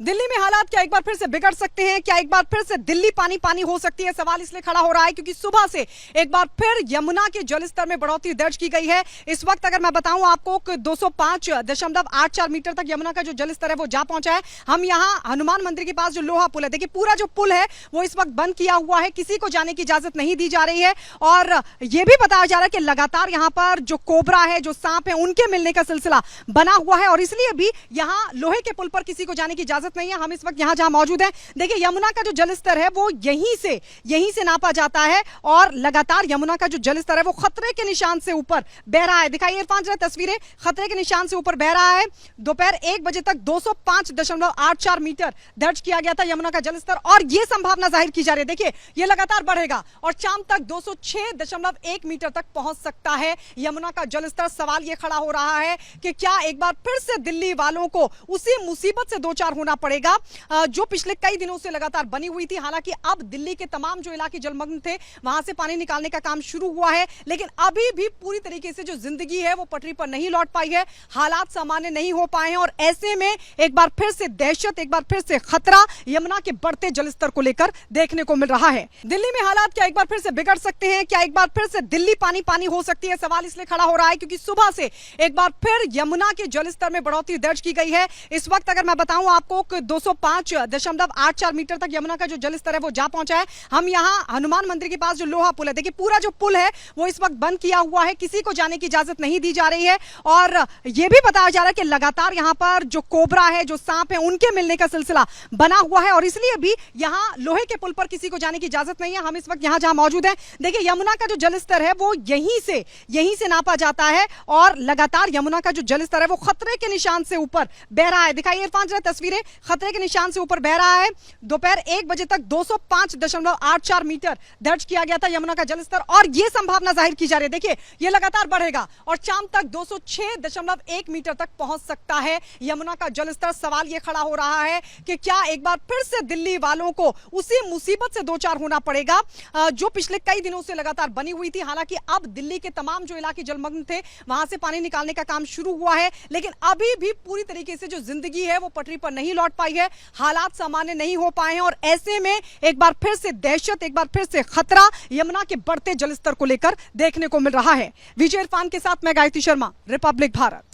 दिल्ली में हालात क्या एक बार फिर से बिगड़ सकते हैं? क्या एक बार फिर से दिल्ली पानी पानी हो सकती है? सवाल इसलिए खड़ा हो रहा है क्योंकि सुबह से एक बार फिर यमुना के जलस्तर में बढ़ोतरी दर्ज की गई है। इस वक्त अगर मैं बताऊं आपको कि 205.84 मीटर तक यमुना का जो जलस्तर है वो जा पहुंचा है। हम यहाँ हनुमान मंदिर के पास जो लोहा पुल है, देखिए पूरा जो पुल है वो इस वक्त बंद किया हुआ है, किसी को जाने की इजाजत नहीं दी जा रही है। और यह भी बताया जा रहा है कि लगातार यहाँ पर जो कोबरा है, जो सांप है, उनके मिलने का सिलसिला बना हुआ है और इसलिए भी यहाँ लोहे के पुल पर किसी को जाने की इजाजत नहीं है। हम इस वक्त यहाँ जहां मौजूद हैं, देखिए यमुना का जो जलस्तर है वो यहीं से नापा जाता है और लगातार यमुना का जो जलस्तर है वो खतरे के निशान से ऊपर बह रहा है। दिखाइए इरफान जरा तस्वीरें, खतरे के निशान से ऊपर बह रहा है। दोपहर 1 बजे तक 205.84 मीटर दर्ज किया गया था यमुना का जलस्तर और यह संभावना जाहिर की जा रही है, देखिए ये लगातार बढ़ेगा और शाम तक 206.1 मीटर तक पहुंच सकता है यमुना का जलस्तर। सवाल यह खड़ा हो रहा है कि क्या एक बार फिर से दिल्ली वालों को उसी मुसीबत से दो चार होना पड़ेगा जो पिछले कई दिनों से लगातार बनी हुई थी। हालांकि अब दिल्ली के तमाम जो इलाके जलमग्न थे वहां से पानी निकालने का काम शुरू हुआ है, लेकिन अभी भी पूरी तरीके से जो जिंदगी है वो पटरी पर नहीं लौट पाई है, हालात सामान्य नहीं हो पाए हैं और ऐसे में एक बार फिर से दहशत, एक बार फिर से खतरा यमुना के बढ़ते जलस्तर को लेकर देखने को मिल रहा है। दिल्ली में हालात क्या एक बार फिर से बिगड़ सकते हैं? क्या एक बार फिर से दिल्ली पानी पानी हो सकती है? सवाल इसलिए खड़ा हो रहा है क्योंकि सुबह से एक बार फिर यमुना के जलस्तर में बढ़ोतरी दर्ज की गई है। इस वक्त अगर मैं बताऊं आपको 205.84 मीटर तक यमुना का जो जलस्तर है वो जा पहुंचा है। हम यहाँ हनुमान मंदिर के पास जो लोहा पुल है, देखिए पूरा जो पुल है वो इस वक्त बंद किया हुआ है, किसी को जाने की इजाजत नहीं दी जा रही है और यह भी बताया जा रहा है कि लगातार यहाँ पर जो कोबरा है, जो सांप है, उनके मिलने का सिलसिला बना हुआ है और इसलिए भी यहाँ लोहे के पुल पर किसी को जाने की इजाजत नहीं है। हम इस वक्त यहाँ जहां मौजूद हैं, देखिए यमुना का जो जलस्तर है वो यहीं से नापा जाता है और लगातार यमुना का जो जलस्तर है वो खतरे के निशान से ऊपर बह रहा है। दिखाइए इरफान जरा तस्वीरें, खतरे के निशान से ऊपर बह रहा है। दोपहर 1 बजे तक 205.84 मीटर दर्ज किया गया था यमुना का जलस्तर और यह संभावना जाहिर की जा रही है, देखिए ये लगातार बढ़ेगा और शाम तक 206.1 मीटर तक पहुंच सकता है यमुना का जलस्तर। सवाल यह खड़ा हो रहा है कि क्या एक बार फिर से दिल्ली वालों को उसी मुसीबत से दो चार होना पड़ेगा जो पिछले कई दिनों से लगातार बनी हुई थी। हालांकि अब दिल्ली के तमाम जो इलाके जलमग्न थे वहां से पानी निकालने का काम शुरू हुआ है, लेकिन अभी भी पूरी तरीके से जो जिंदगी है वो पटरी पर नहीं लौट पाई है, हालात सामान्य नहीं हो पाए हैं और ऐसे में एक बार फिर से दहशत, एक बार फिर से खतरा यमुना के बढ़ते जलस्तर को लेकर देखने को मिल रहा है। विजय इरफान के साथ मैं गायत्री शर्मा, रिपब्लिक भारत।